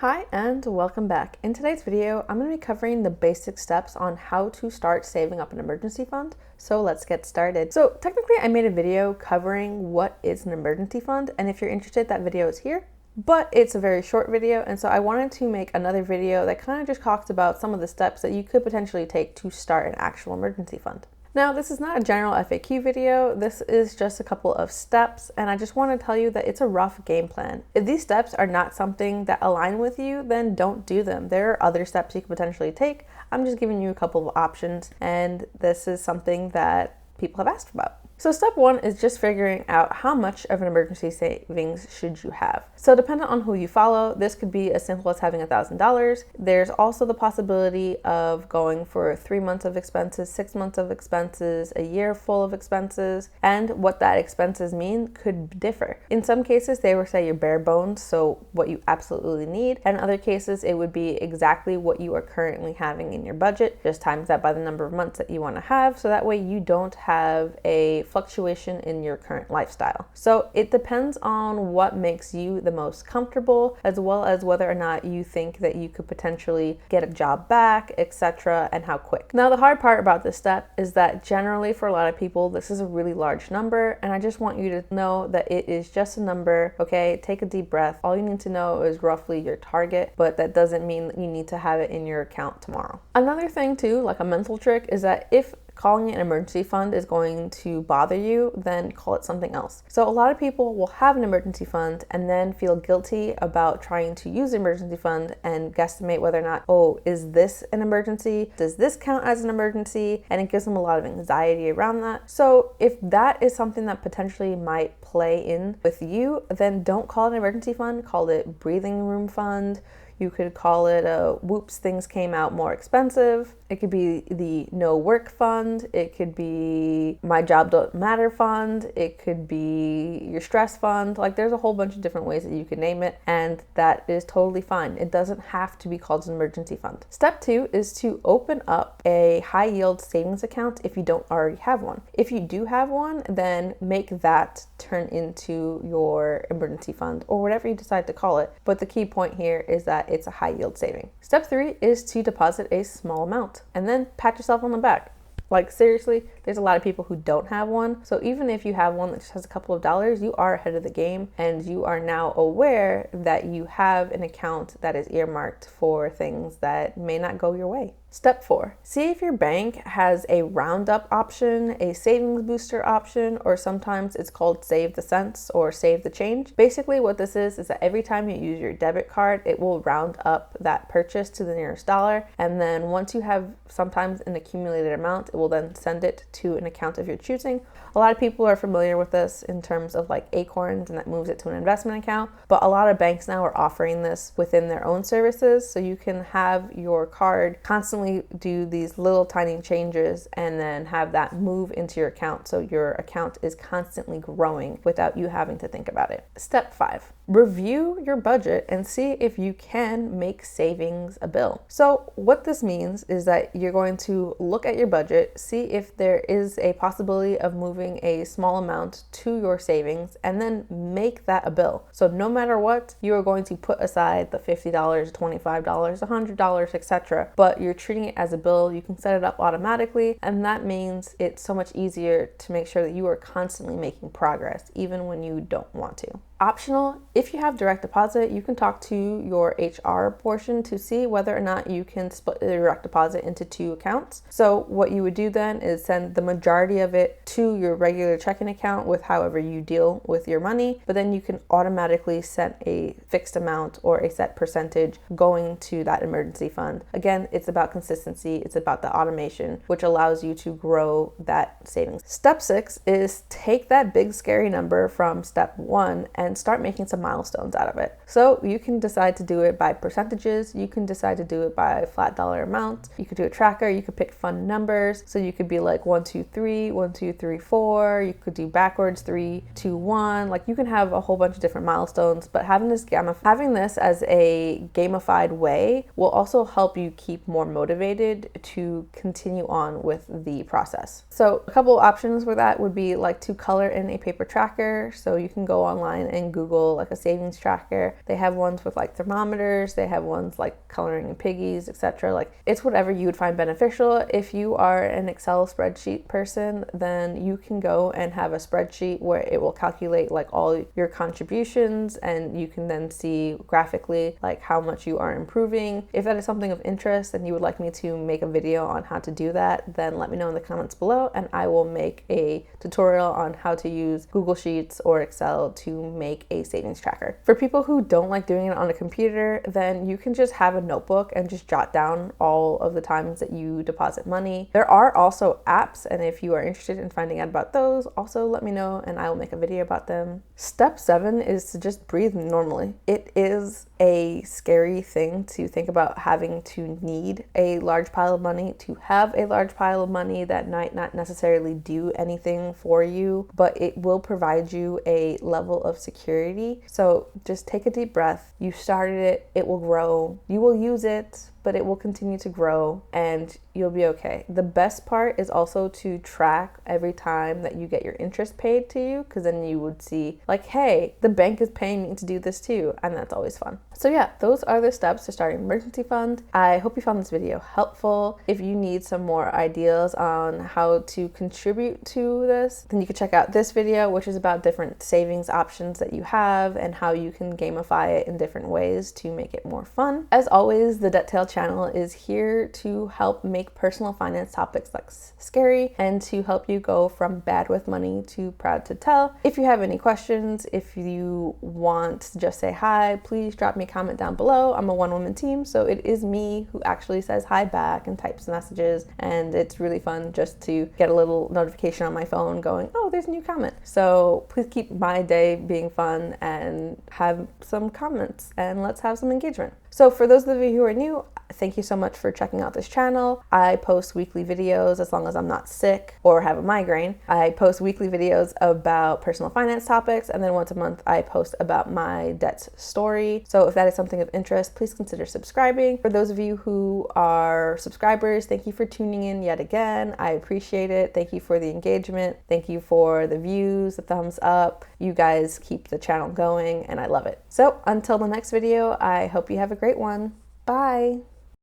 Hi and welcome back. In today's video, I'm going to be covering the basic steps on how to start saving up an emergency fund. So let's get started. So technically I made a video covering what is an emergency fund, and if you're interested, that video is here. But it's a very short video, and so I wanted to make another video that kind of just talks about some of the steps that you could potentially take to start an actual emergency fund. Now, this is not a general FAQ video, this is just a couple of steps, and I just want to tell you that it's a rough game plan. If these steps are not something that align with you, then don't do them. There are other steps you could potentially take. I'm just giving you a couple of options, and this is something that people have asked about. So step one is just figuring out how much of an emergency savings should you have. So depending on who you follow, this could be as simple as having $1,000. There's also the possibility of going for 3 months of expenses, 6 months of expenses, a year full of expenses, and what that expenses mean could differ. In some cases, they will say your bare bones, so what you absolutely need, and in other cases, it would be exactly what you are currently having in your budget, just times that by the number of months that you want to have, so that way you don't have a fluctuation in your current lifestyle. So it depends on what makes you the most comfortable, as well as whether or not you think that you could potentially get a job back, etc., and how quick. Now, the hard part about this step is that generally for a lot of people, this is a really large number, and I just want you to know that it is just a number, okay? Take a deep breath. All you need to know is roughly your target, but that doesn't mean that you need to have it in your account tomorrow. Another thing too, like a mental trick, is that if calling it an emergency fund is going to bother you, then call it something else. So a lot of people will have an emergency fund and then feel guilty about trying to use the emergency fund and guesstimate whether or not, oh, is this an emergency? Does this count as an emergency? And it gives them a lot of anxiety around that. So if that is something that potentially might play in with you, then don't call it an emergency fund, call it breathing room fund. You could call it a whoops, things came out more expensive. It could be the no work fund. It could be my job don't matter fund. It could be your stress fund. Like, there's a whole bunch of different ways that you can name it, and that is totally fine. It doesn't have to be called an emergency fund. Step two is to open up a high yield savings account if you don't already have one. If you do have one, then make that turn into your emergency fund or whatever you decide to call it. But the key point here is that it's a high yield saving. Step three is to deposit a small amount and then pat yourself on the back. Like, seriously, there's a lot of people who don't have one. So even if you have one that just has a couple of dollars, you are ahead of the game, and you are now aware that you have an account that is earmarked for things that may not go your way. Step four, see if your bank has a roundup option, a savings booster option, or sometimes it's called save the cents or save the change. Basically what this is that every time you use your debit card, it will round up that purchase to the nearest dollar. And then once you have sometimes an accumulated amount, it will then send it to an account of your choosing. A lot of people are familiar with this in terms of like Acorns, and that moves it to an investment account. But a lot of banks now are offering this within their own services. So you can have your card constantly do these little tiny changes and then have that move into your account, so your account is constantly growing without you having to think about it. Step five, review your budget and see if you can make savings a bill. So what this means is that you're going to look at your budget, see if there is a possibility of moving a small amount to your savings, and then make that a bill. So no matter what, you are going to put aside the $50, $25, $100, etc., but you're treating it as a bill. You can set it up automatically, and that means it's so much easier to make sure that you are constantly making progress, even when you don't want to. Optional, if you have direct deposit, you can talk to your HR portion to see whether or not you can split the direct deposit into 2 accounts. So what you would do then is send the majority of it to your regular checking account with however you deal with your money, but then you can automatically set a fixed amount or a set percentage going to that emergency fund. Again, it's about consistency. It's about the automation, which allows you to grow that savings. Step 6 is take that big scary number from step 1 and start making some milestones out of it. So you can decide to do it by percentages. You can decide to do it by flat dollar amount. You could do a tracker. You could pick fun numbers. So you could be like 1, 2, 3, 1, 2, 3, 4. You could do backwards 3, 2, 1. Like, you can have a whole bunch of different milestones, but having this as a gamified way will also help you keep more motivated to continue on with the process. So a couple of options for that would be like to color in a paper tracker. So you can go online and in Google like a savings tracker. They have ones with like thermometers, they have ones like coloring in piggies, etc. Like it's whatever you would find beneficial. If you are an Excel spreadsheet person, then you can go and have a spreadsheet where it will calculate like all your contributions, and you can then see graphically like how much you are improving. If that is something of interest and you would like me to make a video on how to do that, then let me know in the comments below and I will make a tutorial on how to use Google Sheets or Excel to make a savings tracker. For people who don't like doing it on a computer, then you can just have a notebook and just jot down all of the times that you deposit money. There are also apps, and if you are interested in finding out about those, also let me know and I will make a video about them. Step 7 is to just breathe normally. It is a scary thing to think about having to need a large pile of money, to have a large pile of money that might not necessarily do anything for you, but it will provide you a level of security. So just take a deep breath. You started it, it will grow. You will use it, but it will continue to grow and you'll be okay. The best part is also to track every time that you get your interest paid to you, because then you would see like, hey, the bank is paying me to do this too, and that's always fun. So yeah, those are the steps to starting an emergency fund. I hope you found this video helpful. If you need some more ideas on how to contribute to this, then you can check out this video, which is about different savings options that you have and how you can gamify it in different ways to make it more fun. As always, the Debt Tale channel is here to help make personal finance topics less scary and to help you go from bad with money to proud to tell. If you have any questions, if you want to just say hi, please drop me a comment down below. I'm a one-woman team, so it is me who actually says hi back and types messages, and it's really fun just to get a little notification on my phone going, oh, there's a new comment. So please keep my day being fun and have some comments and let's have some engagement. So for those of you who are new, thank you so much for checking out this channel. I post weekly videos as long as I'm not sick or have a migraine. I post weekly videos about personal finance topics, and then once a month I post about my debt story. So if that is something of interest, please consider subscribing. For those of you who are subscribers, thank you for tuning in yet again. I appreciate it. Thank you for the engagement. Thank you for the views, the thumbs up. You guys keep the channel going and I love it. So until the next video, I hope you have a great one. Bye.